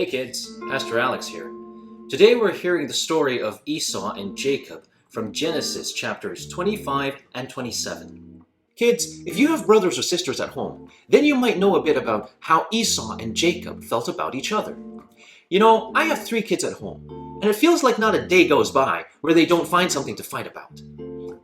Hey kids, Pastor Alex here. Today we're hearing the story of Esau and Jacob from Genesis chapters 25 and 27. Kids, if you have brothers or sisters at home, then you might know a bit about how Esau and Jacob felt about each other. You know, I have 3 kids at home, and it feels like not a day goes by where they don't find something to fight about.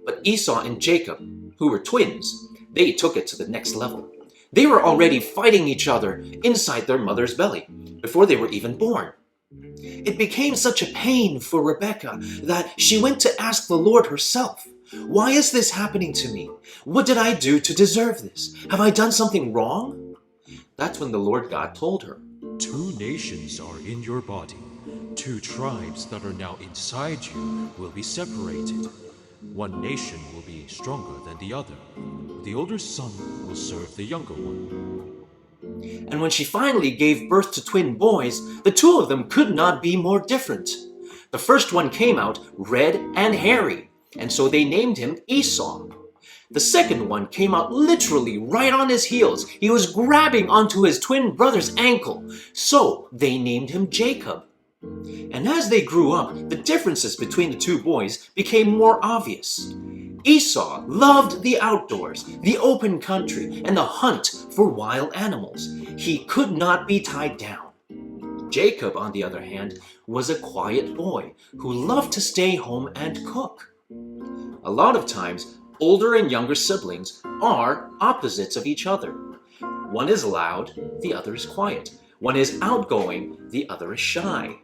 But Esau and Jacob, who were twins, they took it to the next level. They were already fighting each other inside their mother's belly before they were even born. It became such a pain for Rebecca that she went to ask the Lord herself, "Why is this happening to me? What did I do to deserve this? Have I done something wrong?" That's when the Lord God told her, 2 nations are in your body. 2 tribes that are now inside you will be separated. 1 nation will be stronger than the other. The older son will serve the younger one. And when she finally gave birth to twin boys, the 2 of them could not be more different. The first one came out red and hairy, and so they named him Esau. The second one came out literally right on his heels. He was grabbing onto his twin brother's ankle, so they named him Jacob. And as they grew up, the differences between the 2 boys became more obvious. Esau loved the outdoors, the open country, and the hunt for wild animals. He could not be tied down. Jacob, on the other hand, was a quiet boy who loved to stay home and cook. A lot of times, older and younger siblings are opposites of each other. One is loud, the other is quiet. One is outgoing, the other is shy.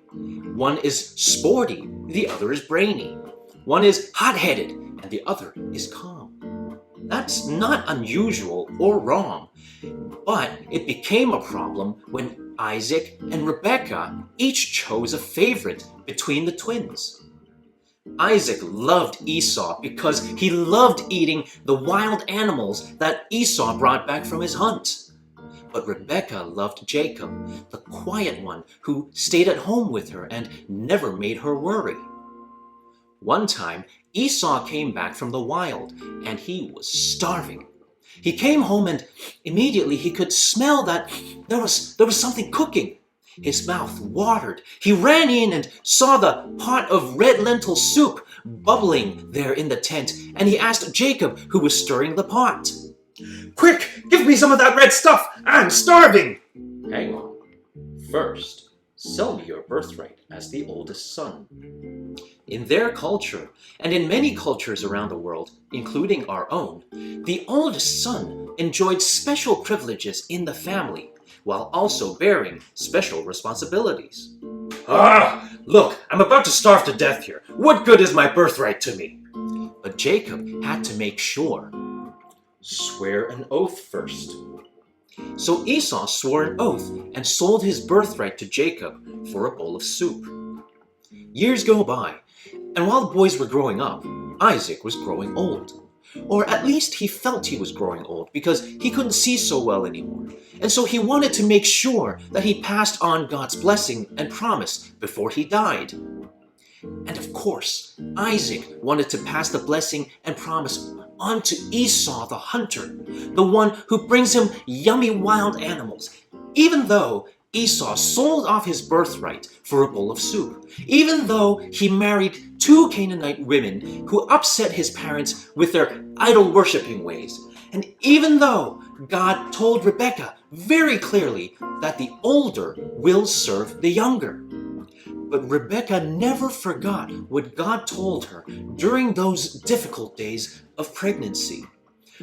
One is sporty, the other is brainy. One is hot-headed, and the other is calm. That's not unusual or wrong, but it became a problem when Isaac and Rebekah each chose a favorite between the twins. Isaac loved Esau because he loved eating the wild animals that Esau brought back from his hunt. But Rebekah loved Jacob, the quiet one who stayed at home with her and never made her worry. One time, Esau came back from the wild, and he was starving. He came home and immediately he could smell that there was something cooking. His mouth watered. He ran in and saw the pot of red lentil soup bubbling there in the tent, and he asked Jacob, who was stirring the pot, "Quick, give me some of that red stuff! I'm starving!" "Hang on. First, sell me your birthright as the oldest son." In their culture, and in many cultures around the world, including our own, the oldest son enjoyed special privileges in the family, while also bearing special responsibilities. Look, I'm about to starve to death here. What good is my birthright to me?" But Jacob had to make sure. "Swear an oath first." So Esau swore an oath and sold his birthright to Jacob for a bowl of soup. Years go by, and while the boys were growing up, Isaac was growing old. Or at least he felt he was growing old because he couldn't see so well anymore. And so he wanted to make sure that he passed on God's blessing and promise before he died. And of course, Isaac wanted to pass the blessing and promise on to Esau the hunter, the one who brings him yummy wild animals, even though Esau sold off his birthright for a bowl of soup, even though he married 2 Canaanite women who upset his parents with their idol-worshipping ways, and even though God told Rebekah very clearly that the older will serve the younger. But Rebekah never forgot what God told her during those difficult days of pregnancy.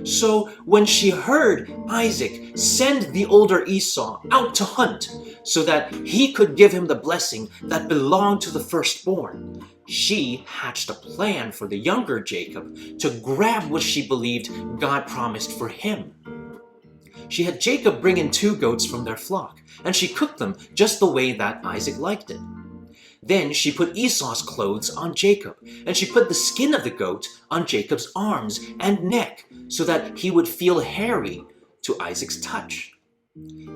So when she heard Isaac send the older Esau out to hunt so that he could give him the blessing that belonged to the firstborn, she hatched a plan for the younger Jacob to grab what she believed God promised for him. She had Jacob bring in 2 goats from their flock, and she cooked them just the way that Isaac liked it. Then she put Esau's clothes on Jacob, and she put the skin of the goat on Jacob's arms and neck so that he would feel hairy to Isaac's touch.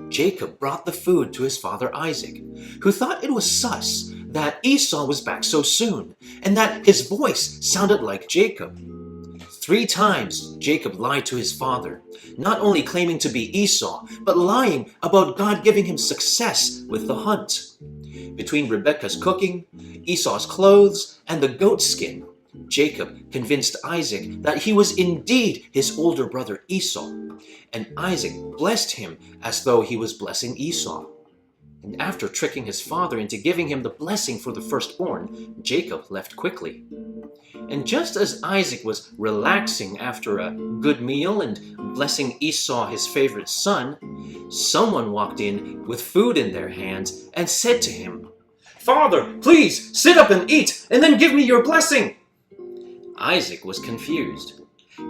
Jacob brought the food to his father Isaac, who thought it was sus that Esau was back so soon, and that his voice sounded like Jacob. 3 times Jacob lied to his father, not only claiming to be Esau, but lying about God giving him success with the hunt. Between Rebekah's cooking, Esau's clothes, and the goat skin, Jacob convinced Isaac that he was indeed his older brother Esau, and Isaac blessed him as though he was blessing Esau. And after tricking his father into giving him the blessing for the firstborn, Jacob left quickly. And just as Isaac was relaxing after a good meal and blessing Esau, his favorite son, someone walked in with food in their hands and said to him, "Father, please sit up and eat, and then give me your blessing." Isaac was confused.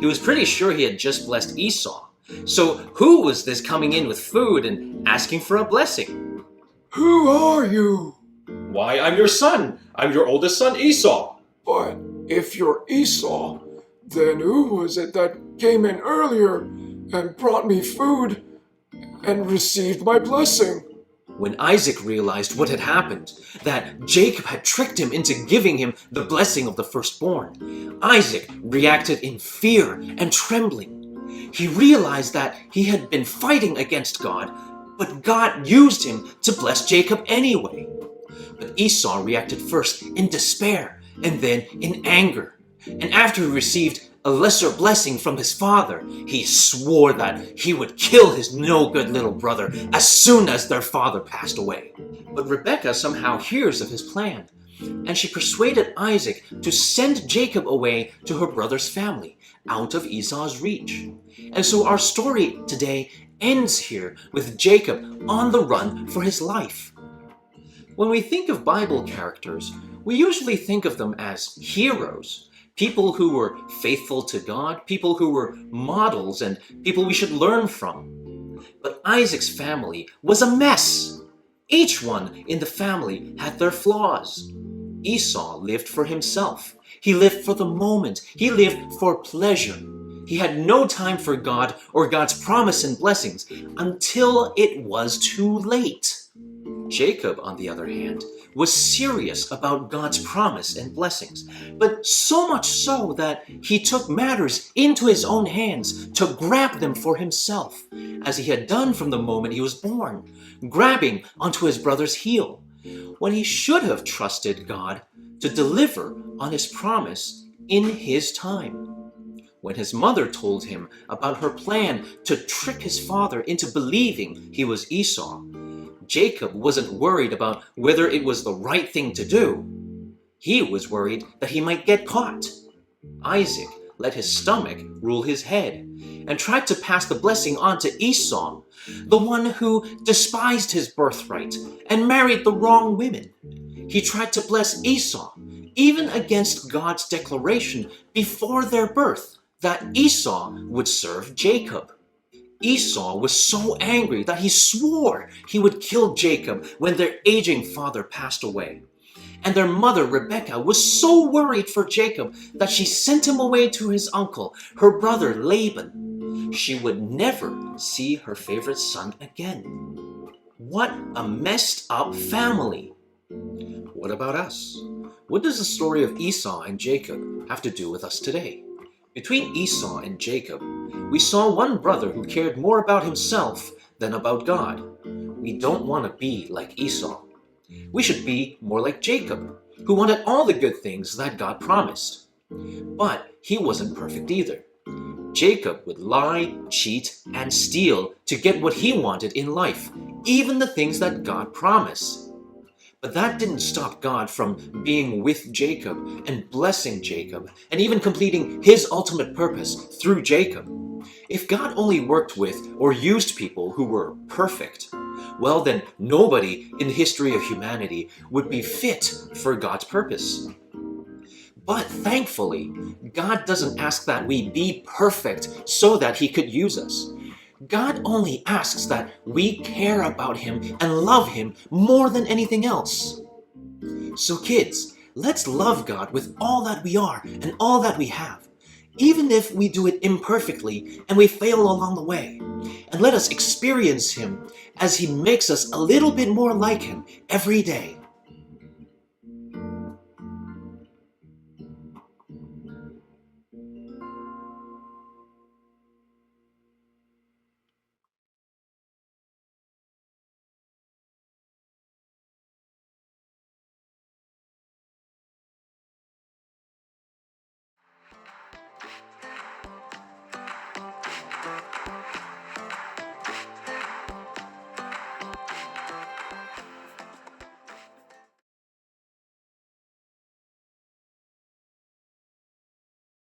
He was pretty sure he had just blessed Esau. So who was this coming in with food and asking for a blessing? "Who are you?" "Why, I'm your son. I'm your oldest son, Esau." "But if you're Esau, then who was it that came in earlier and brought me food and received my blessing?" When Isaac realized what had happened, that Jacob had tricked him into giving him the blessing of the firstborn, Isaac reacted in fear and trembling. He realized that he had been fighting against God, but God used him to bless Jacob anyway. But Esau reacted first in despair and then in anger. And after he received a lesser blessing from his father, he swore that he would kill his no-good little brother as soon as their father passed away. But Rebekah somehow hears of his plan, and she persuaded Isaac to send Jacob away to her brother's family, out of Esau's reach. And so our story today ends here with Jacob on the run for his life. When we think of Bible characters, we usually think of them as heroes, people who were faithful to God, people who were models, and people we should learn from. But Isaac's family was a mess. Each one in the family had their flaws. Esau lived for himself. He lived for the moment. He lived for pleasure. He had no time for God or God's promise and blessings until it was too late. Jacob, on the other hand, was serious about God's promise and blessings, but so much so that he took matters into his own hands to grab them for himself, as he had done from the moment he was born, grabbing onto his brother's heel, when he should have trusted God to deliver on his promise in his time. When his mother told him about her plan to trick his father into believing he was Esau, Jacob wasn't worried about whether it was the right thing to do. He was worried that he might get caught. Isaac let his stomach rule his head and tried to pass the blessing on to Esau, the one who despised his birthright and married the wrong women. He tried to bless Esau, even against God's declaration before their birth that Esau would serve Jacob. Esau was so angry that he swore he would kill Jacob when their aging father passed away. And their mother, Rebekah, was so worried for Jacob that she sent him away to his uncle, her brother Laban. She would never see her favorite son again. What a messed up family. What about us? What does the story of Esau and Jacob have to do with us today? Between Esau and Jacob, we saw one brother who cared more about himself than about God. We don't want to be like Esau. We should be more like Jacob, who wanted all the good things that God promised. But he wasn't perfect either. Jacob would lie, cheat, and steal to get what he wanted in life, even the things that God promised. But that didn't stop God from being with Jacob and blessing Jacob and even completing his ultimate purpose through Jacob. If God only worked with or used people who were perfect, well then nobody in the history of humanity would be fit for God's purpose. But thankfully, God doesn't ask that we be perfect so that he could use us. God only asks that we care about him and love him more than anything else. So kids, let's love God with all that we are and all that we have, even if we do it imperfectly and we fail along the way. And let us experience him as he makes us a little bit more like him every day.